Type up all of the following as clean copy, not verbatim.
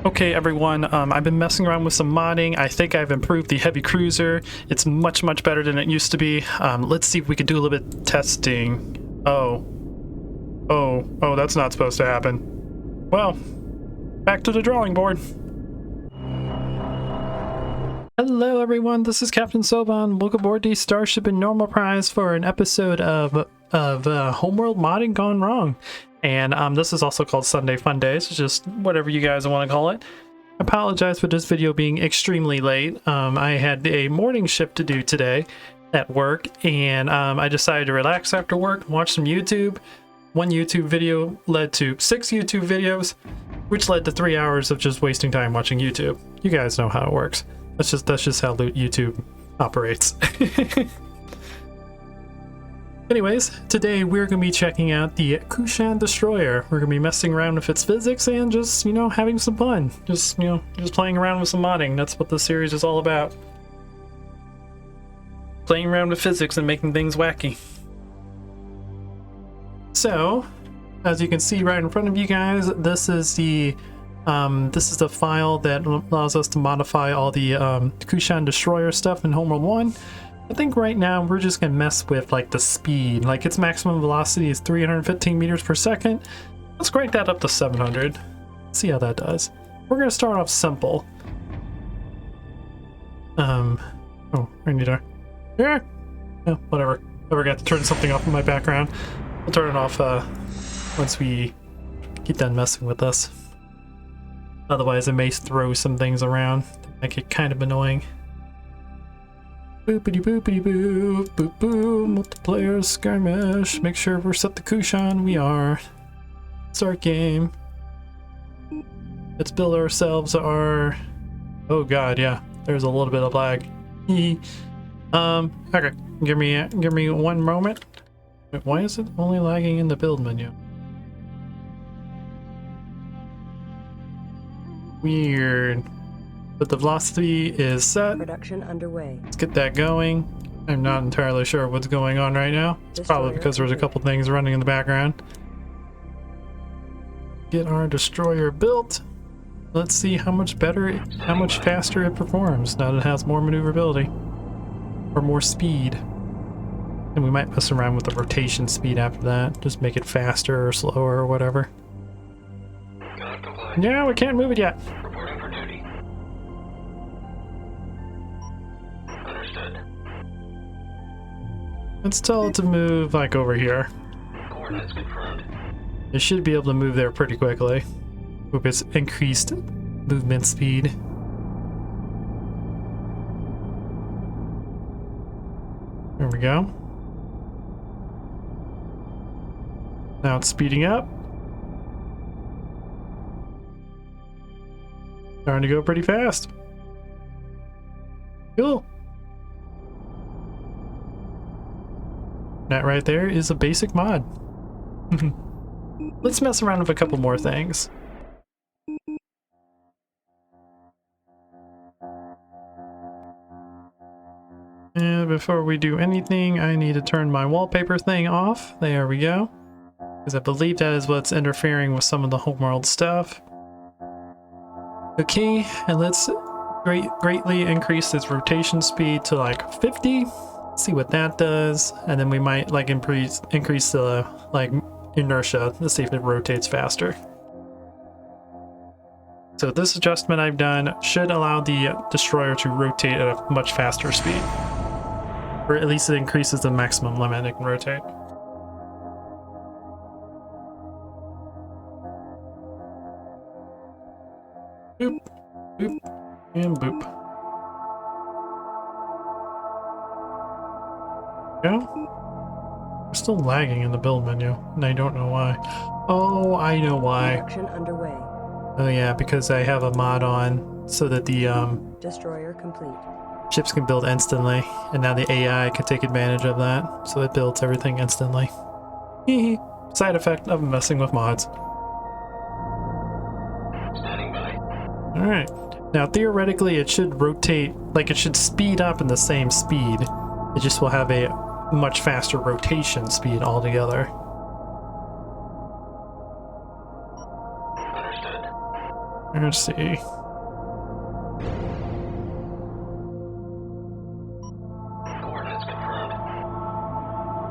Okay everyone, I've been messing around with some modding. I think I've improved the heavy cruiser. It's much better than it used to be. Let's see if we can do a little bit of testing. Oh, that's not supposed to happen. Well, back to the drawing board. Hello everyone, this is Captain Soban. Welcome aboard the Starship in Normal Prize for an episode of Homeworld Modding Gone Wrong. And this is also called Sunday Fun Days, just whatever you guys want to call it. I apologize for this video being extremely late. I had a morning shift to do today at work, and I decided to relax after work, watch some YouTube. One YouTube video led to 6 YouTube videos, which led to 3 hours of just wasting time watching YouTube. You guys know how it works. That's just how YouTube operates. Anyways, today we're going to be checking out the Kushan Destroyer. We're going to be messing around with its physics and just, having some fun. Just playing around with some modding. That's what this series is all about. Playing around with physics and making things wacky. So, as you can see right in front of you guys, this is the file that allows us to modify all the Kushan Destroyer stuff in Homeworld 1. I think right now we're just gonna mess with like the speed. Like its maximum velocity is 315 meters per second. Let's crank that up to 700. See how that does. We're gonna start off simple. Oh, I need to. Yeah. Oh, whatever. I forgot to turn something off in my background. We'll turn it off once we get done messing with this. Otherwise, it may throw some things around that make it kind of annoying. Boopity boopity boop, boop boop, multiplayer skirmish. Make sure we're set to Kushan. We are. Start game. Let's build ourselves our. Oh god, yeah. There's a little bit of lag. Okay. Give me one moment. Wait, why is it only lagging in the build menu? Weird. But the velocity is set. Production underway. Let's get that going. I'm not entirely sure what's going on right now. It's probably because there's a couple things running in the background. Get our destroyer built. Let's see how much faster it performs now that it has more maneuverability. Or more speed. And we might mess around with the rotation speed after that. Just make it faster or slower or whatever. Yeah, we can't move it yet. Reporting for duty. Understood. Let's tell it to move like over here. Coordinates confirmed. It should be able to move there pretty quickly with its increased movement speed. There we go. Now it's speeding up. Starting to go pretty fast. Cool. That right there is a basic mod. Let's mess around with a couple more things. And before we do anything, I need to turn my wallpaper thing off. There we go. Because I believe that is what's interfering with some of the homeworld stuff. Okay, and let's greatly increase its rotation speed to like 50. See what that does, and then we might like increase the like inertia. Let's see if it rotates faster. So this adjustment I've done should allow the destroyer to rotate at a much faster speed, or at least it increases the maximum limit it can rotate. Boop, boop, and boop. Yeah? We're still lagging in the build menu, and I don't know why. Oh, I know why. Production underway. Oh yeah, because I have a mod on so that the Destroyer complete. ships can build instantly, and now the AI can take advantage of that, so it builds everything instantly. Hee Side effect of messing with mods. Alright, now theoretically it should rotate, like it should speed up in the same speed. It just will have a much faster rotation speed altogether. Understood. Let's see. Coordinates confirmed.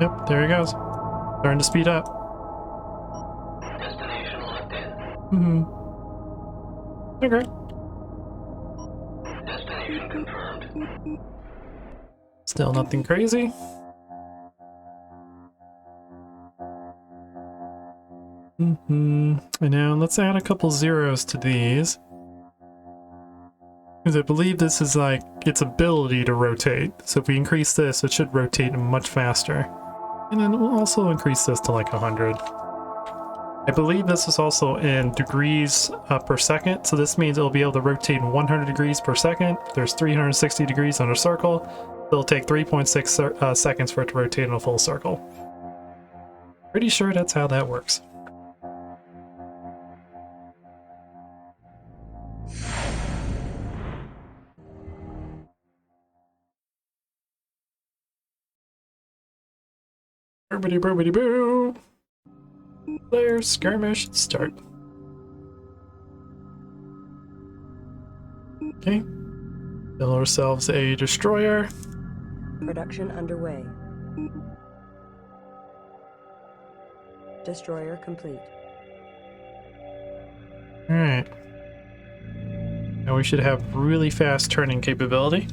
Yep, there he goes. Starting to speed up. Destination locked in. Okay. Destination confirmed. Still nothing crazy. And now let's add a couple zeros to these. Because I believe this is like its ability to rotate. So if we increase this, it should rotate much faster. And then we'll also increase this to like 100. I believe this is also in degrees per second. So this means it'll be able to rotate 100 degrees per second. There's 360 degrees on a circle. It'll take 3.6 seconds for it to rotate in a full circle. Pretty sure that's how that works. Boobity boobity boo! Player skirmish start. Okay. Build ourselves a destroyer. Production underway. Destroyer complete. Alright. Now we should have really fast turning capability.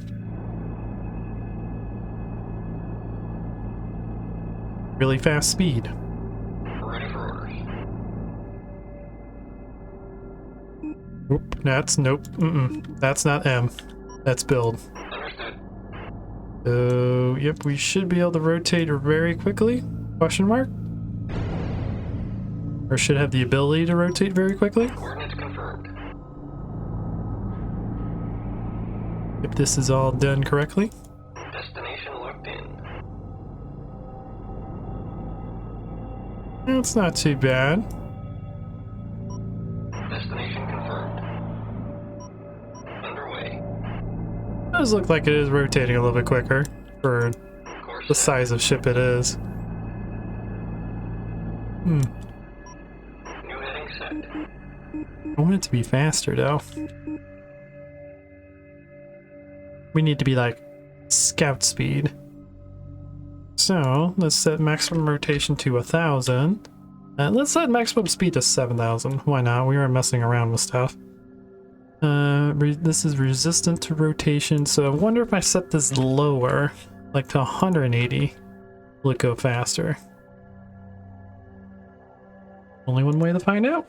Really fast speed. Ready for orders. Oop, nope. That's not M. That's build. Understood. So, yep, we should be able to rotate very quickly? Question mark? Or should have the ability to rotate very quickly? Coordinates confirmed. If this is all done correctly. Destination locked in. It's not too bad. Destination confirmed. Underway. It does look like it is rotating a little bit quicker for Course the set. size of ship it is. New heading set. I want it to be faster though. We need to be like scout speed. So let's set maximum rotation to 1,000. Let's set maximum speed to 7,000. Why not? We aren't messing around with stuff. This is resistant to rotation, so I wonder if I set this lower, like to 180, will it go faster? Only one way to find out.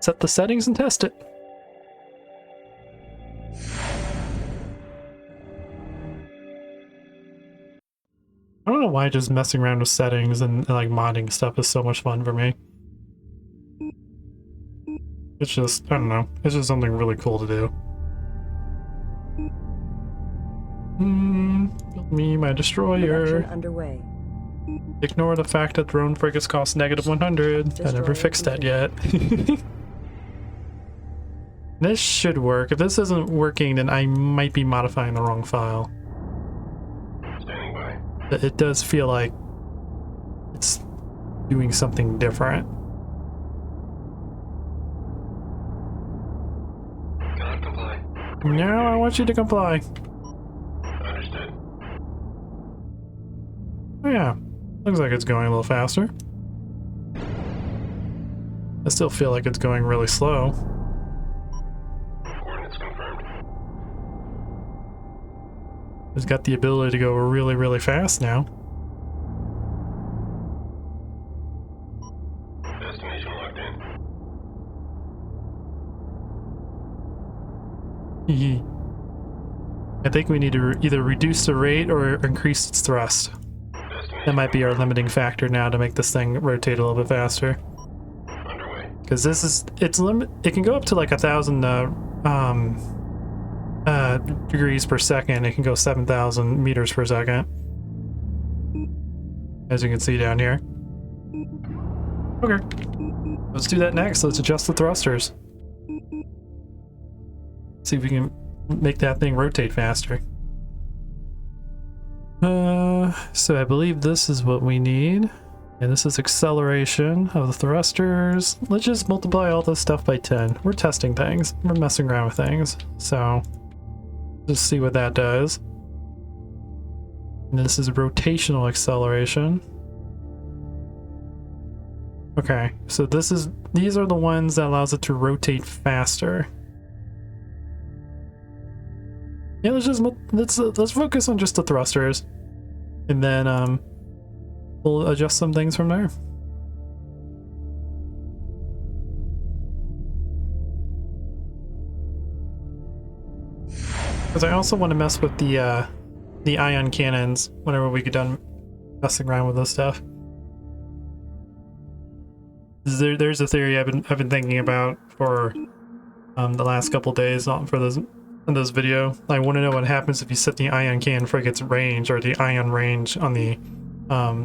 Set the settings and test it. I don't know why just messing around with settings and like modding stuff is so much fun for me. It's just, I don't know, it's just something really cool to do. Build me my destroyer. Production underway. Ignore the fact that drone frigates cost negative 100. I never Destroyer fixed that complete. yet. This should work. If this isn't working, then I might be modifying the wrong file. Standing by. But it does feel like it's doing something different. Cannot comply. No, I want you to comply. Understood. Oh yeah, looks like it's going a little faster. I still feel like it's going really slow. Coordinates confirmed. It's got the ability to go really, really fast now. Destination locked in. I think we need to either reduce the rate or increase its thrust. That might be our limiting factor now to make this thing rotate a little bit faster. Underway. Because this is, it can go up to like 1,000 degrees per second. It can go 7,000 meters per second. As you can see down here. Okay. Let's do that next. Let's adjust the thrusters. See if we can make that thing rotate faster. So I believe this is what we need. And this is acceleration of the thrusters. Let's just multiply all this stuff by 10. We're testing things. We're messing around with things. So just see what that does. And this is rotational acceleration. Okay, so these are the ones that allows it to rotate faster. Yeah, let's focus on just the thrusters, and then we'll adjust some things from there. Because I also want to mess with the ion cannons whenever we get done messing around with this stuff. There's a theory I've been thinking about for the last couple days for this video. I want to know what happens if you set the ion cannon frigate's range, or the ion range on the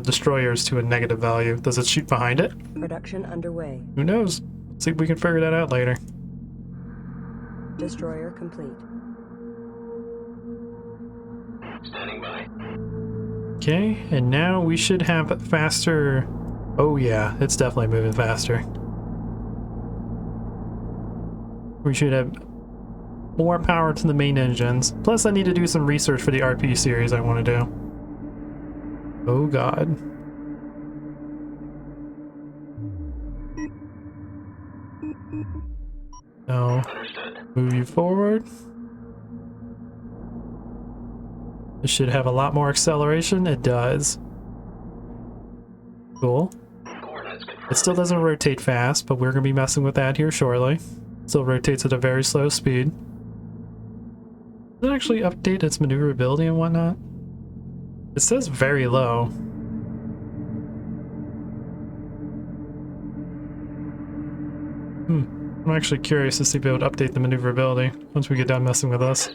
destroyers, to a negative value. Does it shoot behind it? Production underway. Who knows? Let's see if we can figure that out later. Destroyer complete. Standing by. Okay, and now we should have faster. Oh yeah, it's definitely moving faster. We should have more power to the main engines. Plus I need to do some research for the RP series I want to do. Oh god. No. Move you forward. It should have a lot more acceleration. It does. Cool. It still doesn't rotate fast, but we're going to be messing with that here shortly. Still rotates at a very slow speed. Does it actually update its maneuverability and whatnot? It says very low. I'm actually curious to see if it would update the maneuverability once we get done messing with this.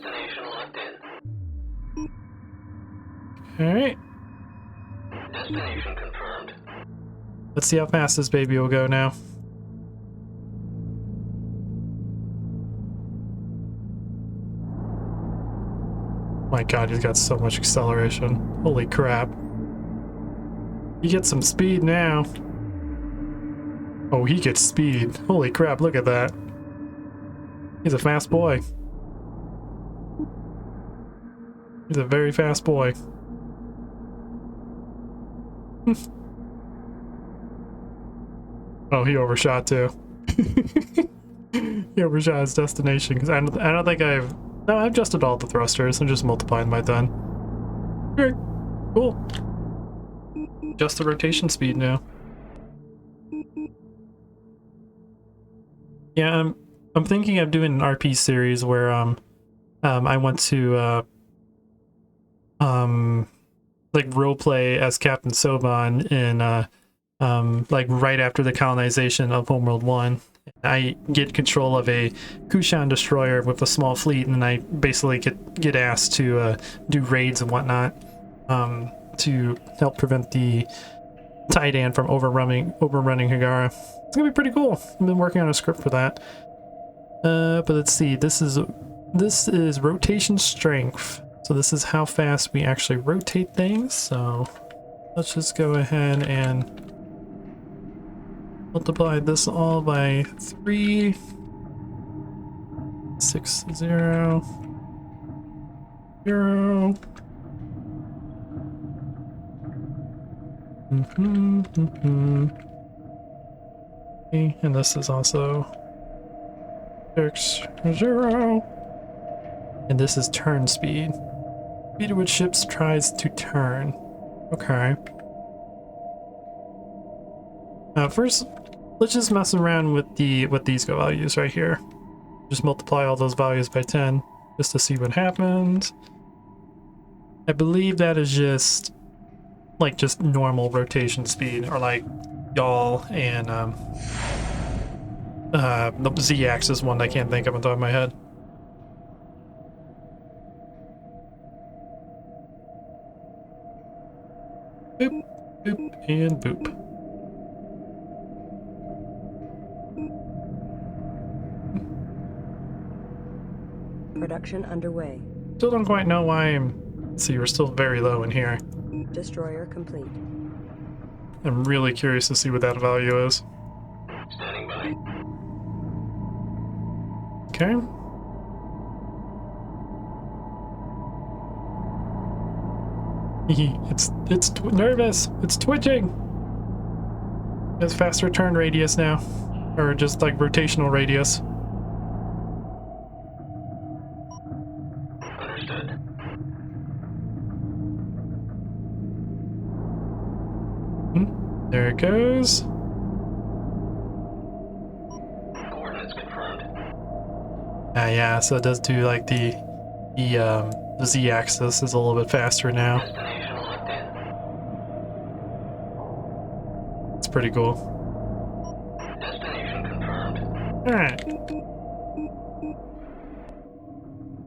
Alright. Destination confirmed. Let's see how fast this baby will go now. My god, he's got so much acceleration. Holy crap. He gets some speed now. Oh, he gets speed. Holy crap, look at that. He's a fast boy. He's a very fast boy. Oh, he overshot too. He overshot his destination, because I don't think I've adjusted all the thrusters. I'm just multiplying by 10. Okay, cool. Just the rotation speed now. Yeah, I'm thinking of doing an RP series where I want to like roleplay as Captain Soban in like right after the colonization of Homeworld 1. I get control of a Kushan Destroyer with a small fleet, and I basically get asked to do raids and whatnot to help prevent the Titan from overrunning Hagara. It's gonna be pretty cool. I've been working on a script for that. But let's see. This is rotation strength. So this is how fast we actually rotate things. So let's just go ahead and multiply this all by 3. 6 0 0. Okay, and this is also 6 0. And this is turn speed. Speed at which ships tries to turn. Okay. First, let's just mess around with these values right here. Just multiply all those values by 10 just to see what happens. I believe that is just normal rotation speed, or like yaw and the Z-axis one I can't think of on top of my head. Boop, boop, and boop. Production underway. Still don't quite know why I'm... See, we're still very low in here. Destroyer complete. I'm really curious to see what that value is. Standing by. Okay. It's nervous. It's twitching. It has faster turn radius now, or just like rotational radius. Understood. There it goes. Coordinates confirmed. Yeah, so it does do like the z-axis is a little bit faster now. Destination locked in. It's pretty cool. Destination confirmed. Alright.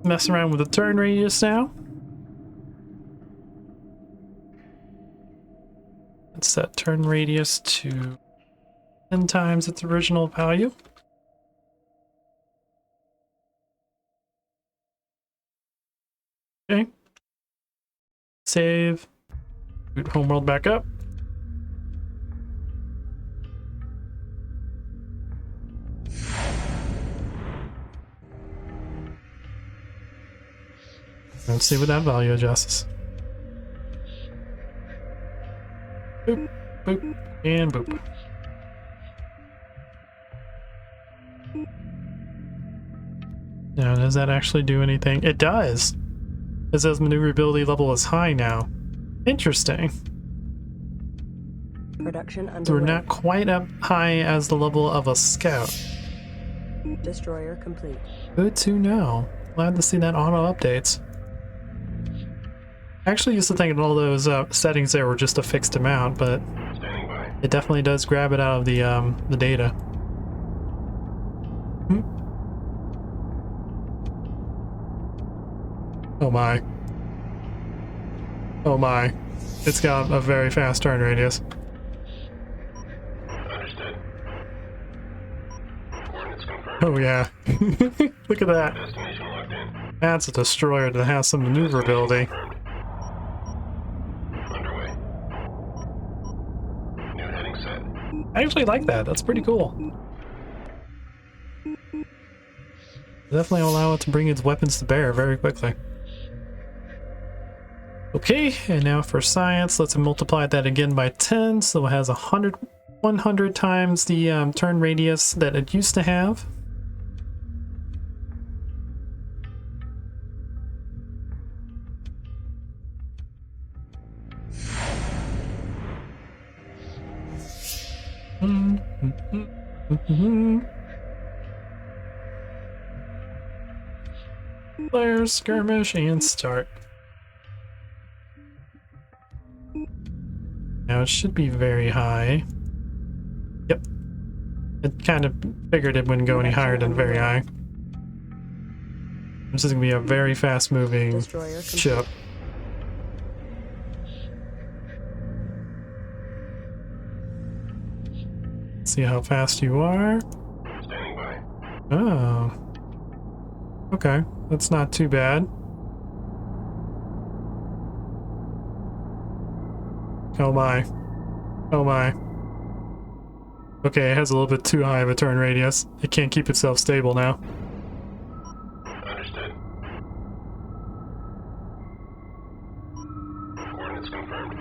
Mess around with the turn radius now. Let's set turn radius to 10 times its original value. Okay. Save. Boot Homeworld back up. Let's see what that value adjusts. Boop, boop, and boop. Now, does that actually do anything? It does! It says maneuverability level is high now. Interesting. Production So underway. we're not quite up high as the level of a scout. Destroyer complete. Good to know. Glad to see that auto updates. I actually used to think all those settings there were just a fixed amount, but Standing by. it definitely does grab it out of the data. Oh my. Oh my. It's got a very fast turn radius. Understood. Coordinates confirmed. Oh yeah. Look at that. Destination locked in. That's a destroyer that has some maneuverability. Confirmed. Underway. New heading set. I actually like that. That's pretty cool. Definitely allow it to bring its weapons to bear very quickly. Okay, and now for science, let's multiply that again by 10, so it has 100 times the turn radius that it used to have. Players, skirmish, and start. Now it should be very high. Yep. It kind of figured it wouldn't go any higher than very high. This is going to be a very fast moving Destroyer complete. ship. See how fast you are. Standing by. Oh. Okay, that's not too bad. Oh my. Oh my. Okay, it has a little bit too high of a turn radius. It can't keep itself stable now. Understood. Coordinates confirmed.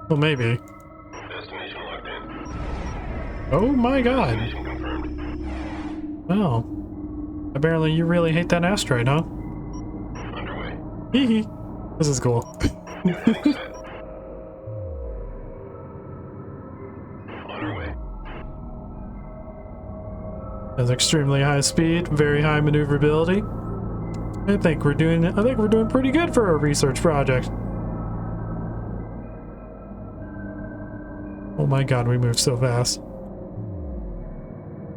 Well, maybe. Destination locked in. Oh my god. Destination confirmed. Well. Apparently you really hate that asteroid, huh? Underway. Hee hee. This is cool. New heading set. On our way. Has extremely high speed, very high maneuverability. I think we're doing pretty good for a research project. Oh my god, we move so fast.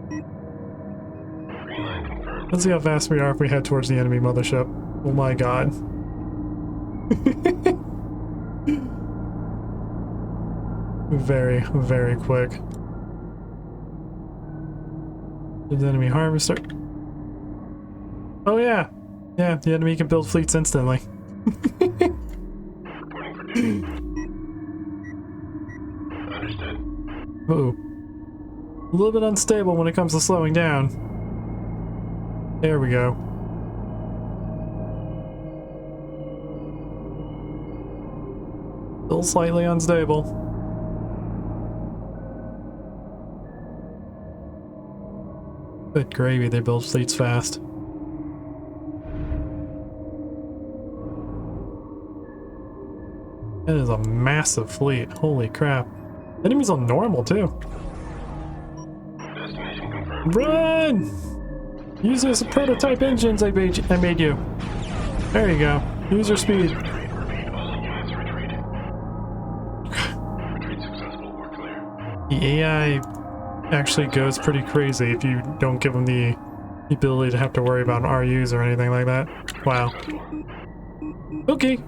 Green line confirmed. Let's see how fast we are if we head towards the enemy mothership. Oh my god. Very, very quick. There's enemy harvester. Oh yeah. Yeah, the enemy can build fleets instantly. Reporting for duty. Uh-oh. A little bit unstable when it comes to slowing down. There we go. Still slightly unstable. Good gravy, they build fleets fast. That is a massive fleet. Holy crap. Enemies on normal too. Destination confirmed. Run! Use those prototype engines I made you. There you go. Use your speed. Retreat. Repeat. All units retreat. Retreat successful. We're clear. The AI actually goes pretty crazy if you don't give them the ability to have to worry about RUs or anything like that. Wow. Okay.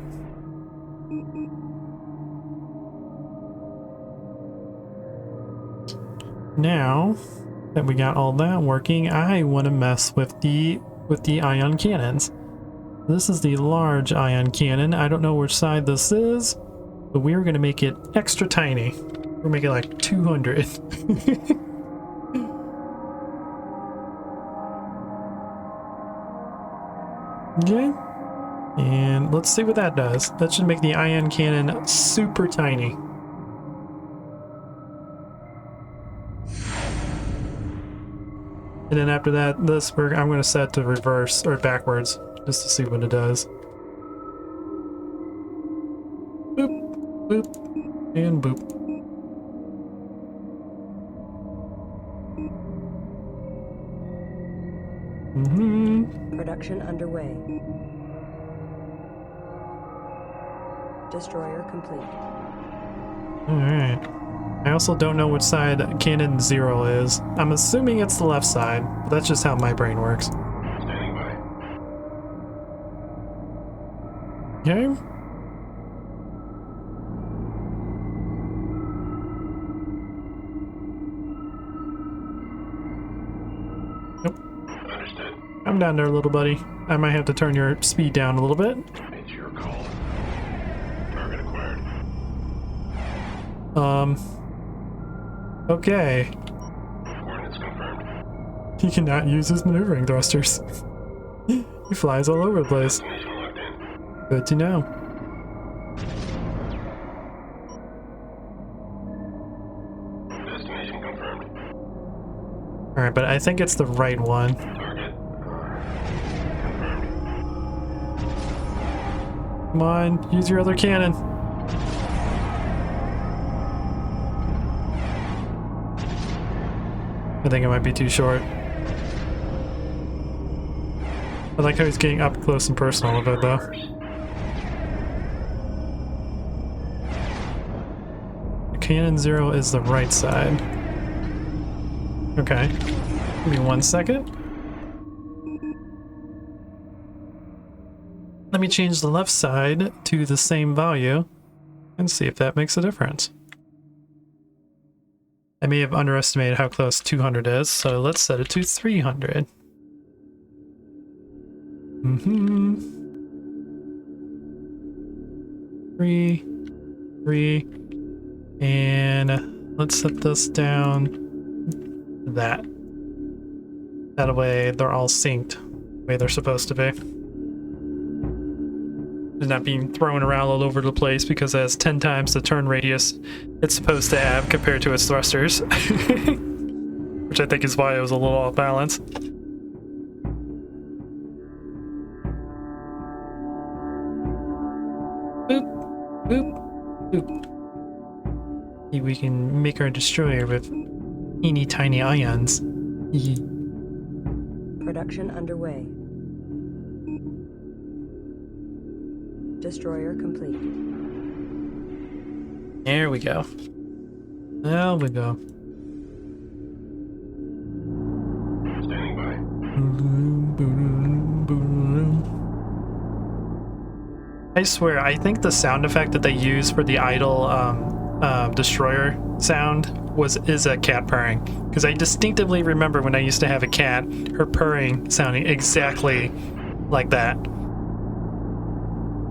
Now that we got all that working, I want to mess with the ion cannons. This is the large ion cannon. I don't know which side this is, but we're going to make it extra tiny. We're making like 200. Okay. And let's see what that does. That should make the ion cannon super tiny. And then after that, I'm going to set to reverse or backwards just to see what it does. Boop, boop, and boop. Production underway. Destroyer complete. Alright. I also don't know which side cannon 0 is. I'm assuming it's the left side, but that's just how my brain works. Standing by. Okay. Understood. I'm down there, little buddy. I might have to turn your speed down a little bit. It's your call. Target acquired. Okay. Coordinates confirmed. He cannot use his maneuvering thrusters. He flies all over the place. Destination locked in. Good to know. Destination confirmed. Alright, but I think it's the right one. Target. Confirmed. Come on, use your other cannon. I think it might be too short. I like how he's getting up close and personal with it, though. Cannon 0 is the right side. Okay. Give me 1 second. Let me change the left side to the same value and see if that makes a difference. I may have underestimated how close 200 is, so let's set it to 300. Three, and let's set this down to that. That way they're all synced the way they're supposed to be. They're not being thrown around all over the place because it has 10 times the turn radius it's supposed to have compared to its thrusters. Which I think is why it was a little off balance. Boop, boop, boop. See, we can make our destroyer with teeny tiny ions. Production underway. Destroyer complete. There we go. There we go. Standing by. I swear, I think the sound effect that they use for the idle destroyer sound is a cat purring. Because I distinctively remember when I used to have a cat, her purring sounding exactly like that.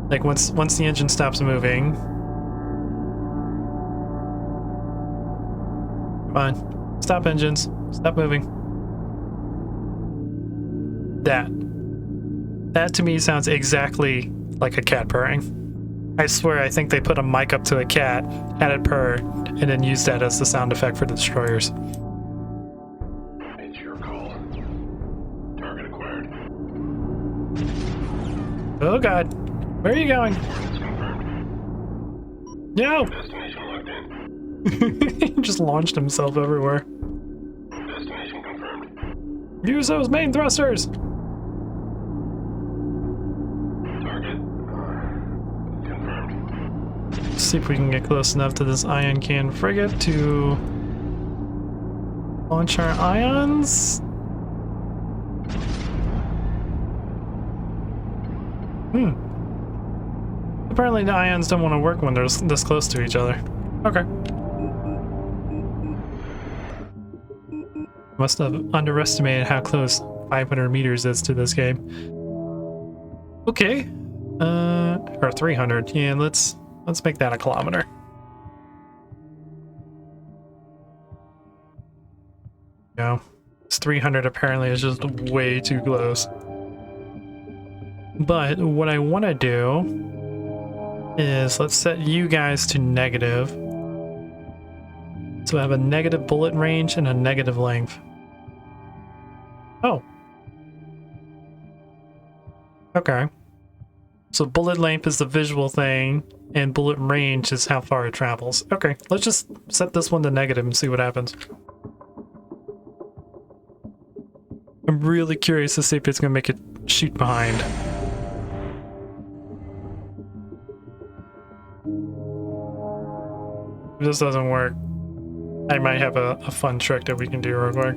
Like once the engine stops moving. Fine. Stop engines. Stop moving. That to me sounds exactly like a cat purring. I swear I think they put a mic up to a cat, had it purr, and then used that as the sound effect for the destroyers. It's your call. Target acquired. Oh god. Where are you going? It's confirmed. No! Destination locked in. He just launched himself everywhere. Destination confirmed. Use those main thrusters! Target confirmed. Let's see if we can get close enough to this ion can frigate to launch our ions. Apparently the ions don't want to work when they're this close to each other. Okay. Must have underestimated how close 500 meters is to this game. Okay. Or 300. Yeah, let's make that a kilometer. No. It's 300 apparently is just way too close. But what I want to do is let's set you guys to negative. So I have a negative bullet range and a negative length. Oh. Okay. So bullet length is the visual thing, and bullet range is how far it travels. Okay, let's just set this one to negative and see what happens. I'm really curious to see if it's going to make it shoot behind. If this doesn't work, I might have a fun trick that we can do real quick.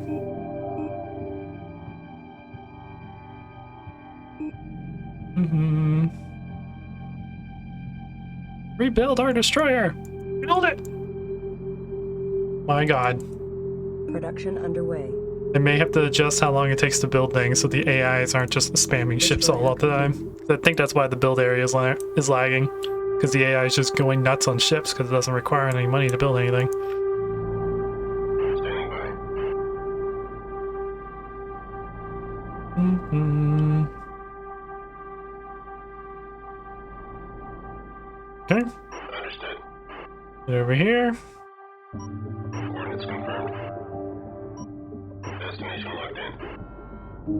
Rebuild our destroyer! Build it! My god. Production underway. I may have to adjust how long it takes to build things so the AIs aren't just spamming ships all the time. I think that's why the build area is lagging. Because the AI is just going nuts on ships because it doesn't require any money to build anything. Standing by. Okay. Understood. Get over here. Coordinates confirmed. Destination locked in.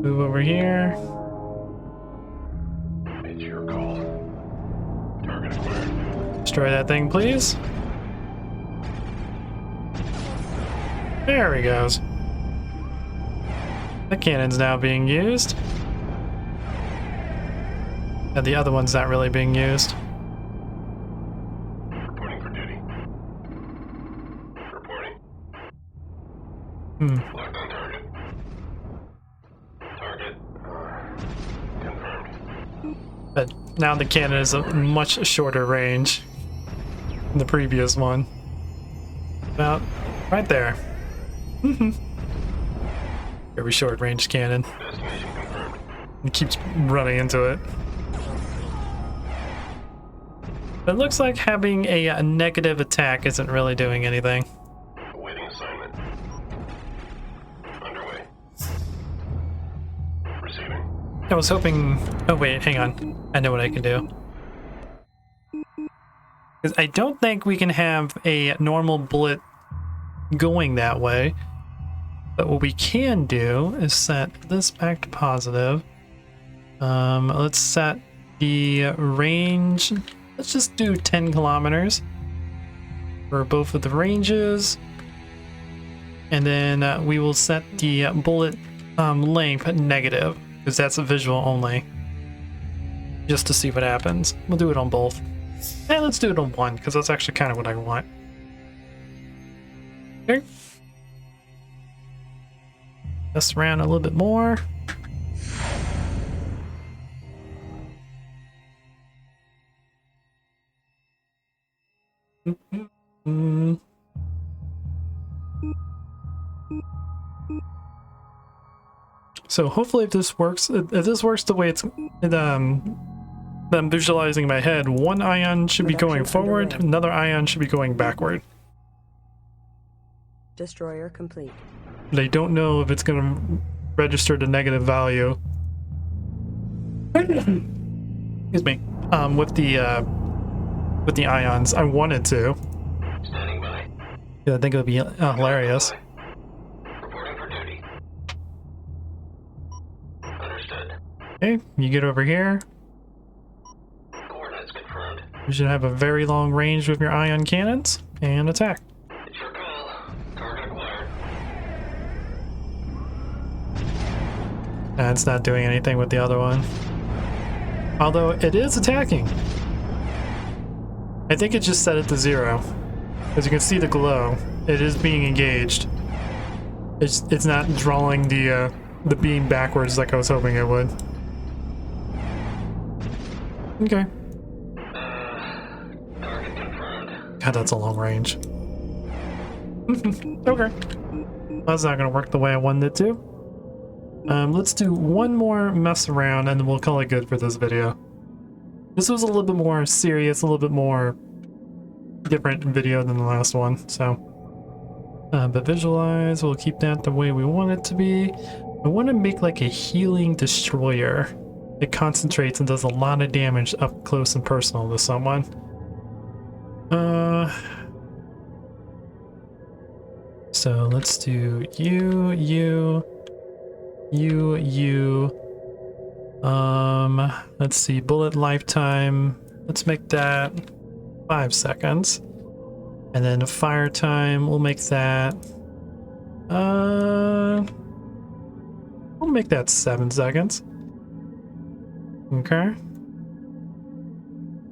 Move over here. It's your call. Target acquired. Destroy that thing, please. There he goes. The cannon's now being used. And the other one's not really being used. Reporting for duty. Reporting. Locked on target. Target confirmed. But now the cannon is a much shorter range than the previous one. About right there. Very short range cannon. Destination confirmed. It keeps running into it. It looks like having a negative attack isn't really doing anything. Awaiting assignment. Underway. Receiving. I was hoping... Oh wait, hang on. I know what I can do. Because I don't think we can have a normal bullet going that way. But what we can do is set this back to positive. Let's set the range... Let's just do 10 kilometers for both of the ranges. And then we will set the bullet length negative, because that's a visual only. Just to see what happens. We'll do it on both. And let's do it on one, because that's actually kind of what I want. Okay. Mess around a little bit more. So hopefully if this works the way I'm visualizing in my head, one ion should be going forward, another ion should be going backward. Destroyer complete. They don't know if it's going to register the negative value. Excuse me. With the ions, I wanted to. Standing by. Yeah, I think it would be hilarious. Reporting for duty. Understood. Okay, you get over here. Coordinates confirmed. You should have a very long range with your ion cannons and attack. It's your call. Target acquired. It's not doing anything with the other one. Although it is attacking. I think it just set it to 0. As you can see the glow, it is being engaged. It's not drawing the beam backwards like I was hoping it would. Okay. Target confirmed. God, that's a long range. Okay. That's not gonna work the way I wanted it to. Let's do one more mess around and then we'll call it good for this video. This was a little bit more serious, a little bit more different video than the last one, so. But visualize, we'll keep that the way we want it to be. I want to make like a healing destroyer. It concentrates and does a lot of damage up close and personal to someone. So let's do you. Let's see, bullet lifetime. Let's make that 5 seconds. And then fire time, we'll make that we'll make that 7 seconds. Okay.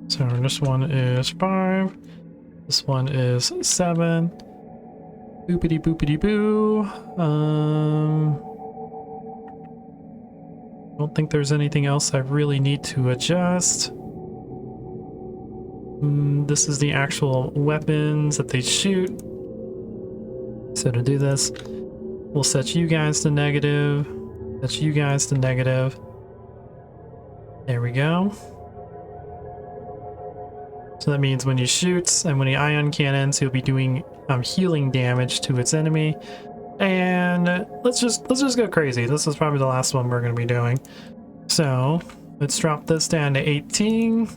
So this one is 5. This one is 7. Boopity boopity boo. I don't think there's anything else I really need to adjust. This is the actual weapons that they shoot. So to do this, we'll set you guys to negative. Set you guys to negative. There we go. So that means when he shoots and when he ion cannons, he'll be doing healing damage to its enemy. And let's just go crazy. This is probably the last one we're going to be doing. So let's drop this down to 18.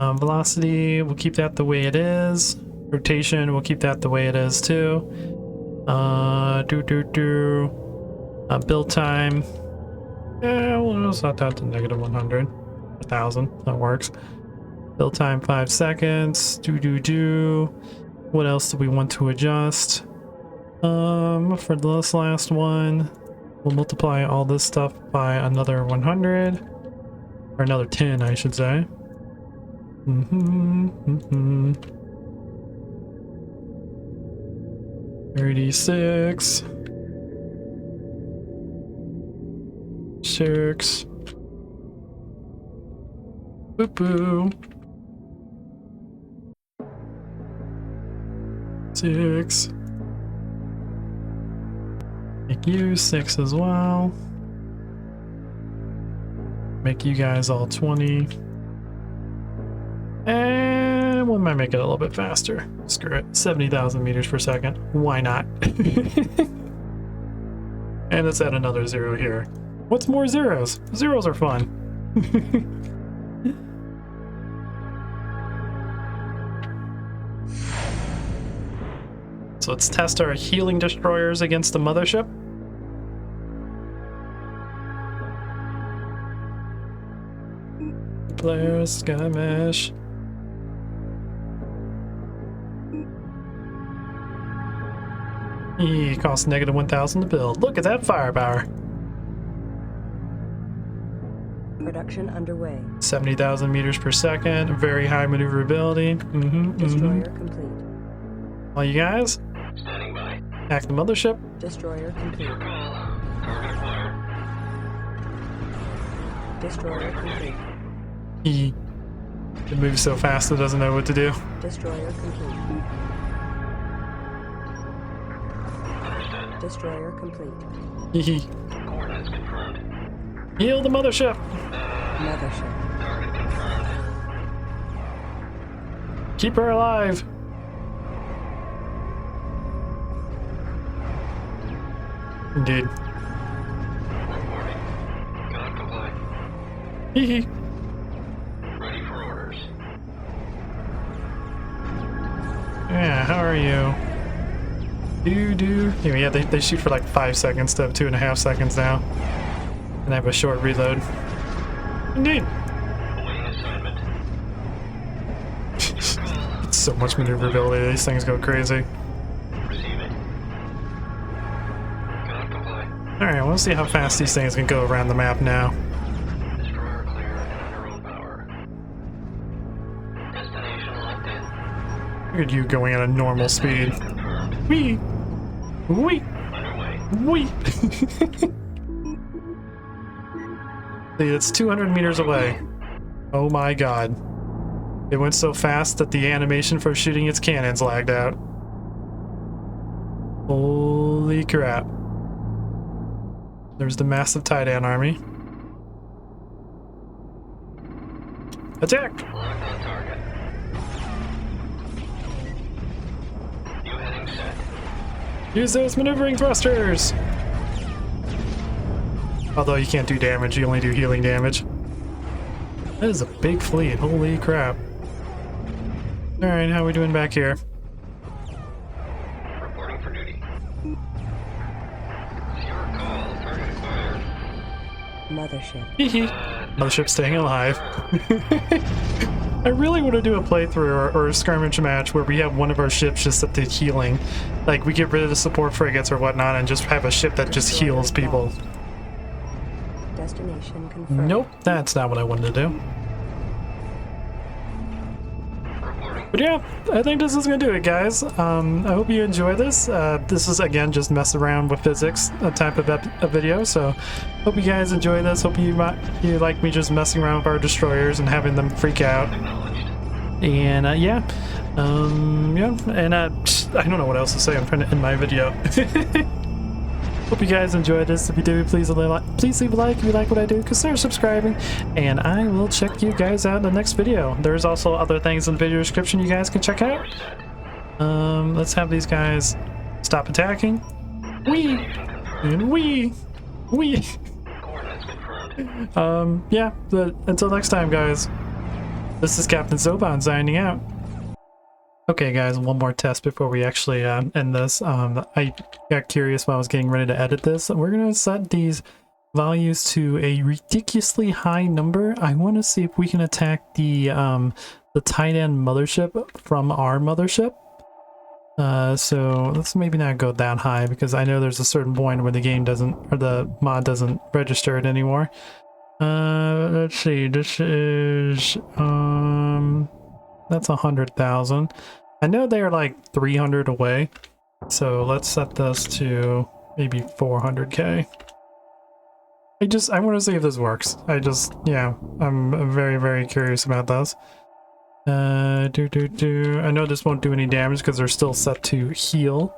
Velocity, we'll keep that the way it is. Rotation, we'll keep that the way it is too. Build time. Yeah, we'll set that to negative 100. 1,000. That works. Build time 5 seconds. What else do we want to adjust? For this last one, we'll multiply all this stuff by another 100, or another 10, I should say. 36. 6. Boo-boo. 6. Make you 6 as well. Make you guys all 20. And we might make it a little bit faster. Screw it. 70,000 meters per second. Why not? And let's add another 0 here. What's more zeros? Zeros are fun. So let's test our healing destroyers against the mothership. Players, Sky Mesh. It costs negative 1,000 to build. Look at that firepower. Production underway. 70,000 meters per second. Very high maneuverability. Destroyer complete. All you guys, Standing by. attack the mothership. Destroyer complete. Your call. Target acquired. Destroyer complete. It moves so fast it doesn't know what to do. Destroyer complete. Understood. Destroyer complete. Coordinates confirmed. Heal the mothership. Mothership. Target confirmed. Keep her alive. Indeed. Reporting. Cannot comply. Hee hee. Ready for orders. Yeah, how are you? Yeah, they shoot for like 5 seconds instead of 2.5 seconds now. And I have a short reload. Indeed. Awaiting assignment. It's so much maneuverability, these things go crazy. Receiving. Cannot comply. Alright, we'll see how fast these things can go around the map now. Destroyer clear and under own power. Destination locked in. Look at you going at a normal speed. Confirmed. Wee! Wee! Underway. Wee! See, it's 200 meters away. Oh my god. It went so fast that the animation for shooting its cannons lagged out. Holy crap. There's the massive Titan army. Attack! Locked on target. New heading set. Use those maneuvering thrusters! Although you can't do damage, you only do healing damage. That is a big fleet, holy crap. Alright, how are we doing back here? Reporting for duty. Zero call. Target acquired. Mothership. Hehe. Mothership staying alive. I really want to do a playthrough or a skirmish match where we have one of our ships just set to healing. Like, we get rid of the support frigates or whatnot and just have a ship that just heals people. Destination confirmed. Nope, that's not what I wanted to do. Reporting. But yeah, I think this is gonna do it, guys. I hope you enjoy this. This is, again, just mess around with physics type of video, so hope you guys enjoy this. Hope you like me just messing around with our destroyers and having them freak out. Acknowledged. And yeah, and I don't know what else to say. I'm trying to end my video. Hope you guys enjoyed this. If you do, please leave a like if you like what I do. Consider subscribing, and I will check you guys out in the next video. There's also other things in the video description you guys can check out. Let's have these guys stop attacking. Wee and wee. Coordinates confirmed. Yeah, but until next time, guys. This is Captain Zoban signing out. Okay, guys, one more test before we actually end this. I got curious while I was getting ready to edit this. We're gonna set these values to a ridiculously high number. I want to see if we can attack the Titan mothership from our mothership. So let's maybe not go that high because I know there's a certain point where the game doesn't, or the mod doesn't register it anymore. Let's see. This is that's 100,000. I know they are like 300 away, so let's set this to maybe 400k. I want to see if this works. Yeah, I'm very, very curious about this. I know this won't do any damage because they're still set to heal.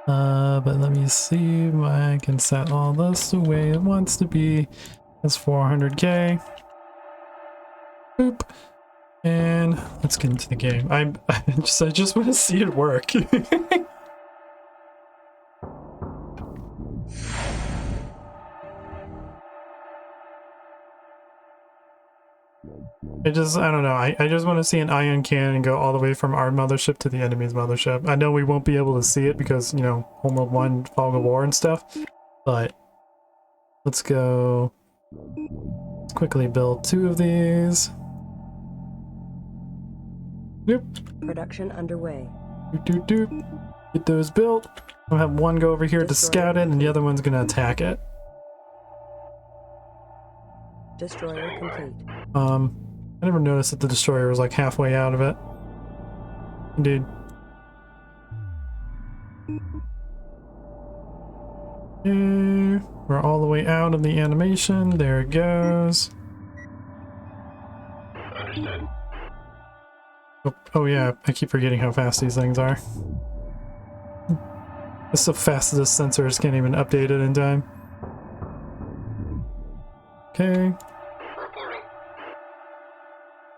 But let me see if I can set all this the way it wants to be. That's 400k. Boop. And let's get into the game. I just want to see it work. I don't know. I just want to see an ion cannon go all the way from our mothership to the enemy's mothership. I know we won't be able to see it because, you know, Homeworld 1, Fog of War and stuff. But let's go. Let's quickly build 2 of these. Nope. Production underway. Get those built. I'll have one go over here to scout it, and the other one's gonna attack it. Destroyer complete. I never noticed that the destroyer was like halfway out of it. Indeed. Okay, we're all the way out of the animation. There it goes. Understood. Oh yeah, I keep forgetting how fast these things are. It's so fast that the sensors can't even update it in time. Okay. Reporting.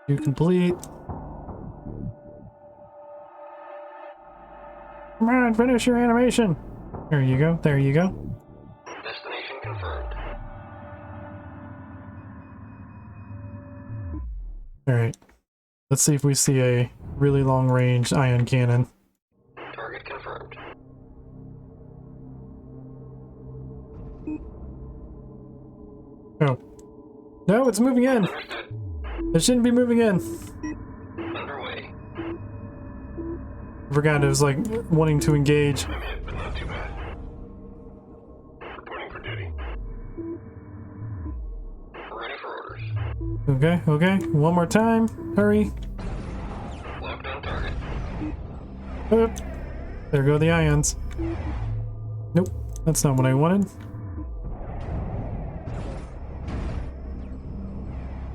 You complete. Come on, finish your animation. There you go. There you go. Alright. Let's see if we see a really long-range ion cannon. Target confirmed. Oh. No, it's moving in! It shouldn't be moving in! Underway. I forgot it was like wanting to engage. I'm hit, but not too bad. Reporting for duty. Ready for orders. Okay, okay. One more time. Hurry. Lockdown target. Up. There go the ions. Nope, that's not what I wanted.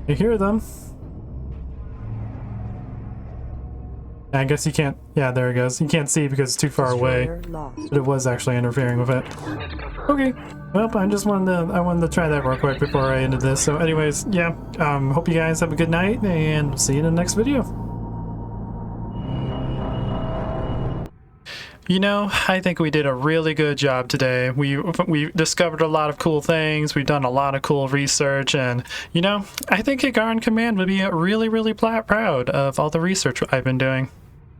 I hear them. I guess you can't. Yeah, there it goes. You can't see because it's too far away. Destroyer lost. But it was actually interfering with it. Coordinates confirmed. Okay. Well, I wanted to try that real quick before I ended this. So anyways, yeah. Hope you guys have a good night and see you in the next video. You know, I think we did a really good job today. We discovered a lot of cool things. We've done a lot of cool research, and you know, I think Igaran Command would be really, really proud of all the research I've been doing.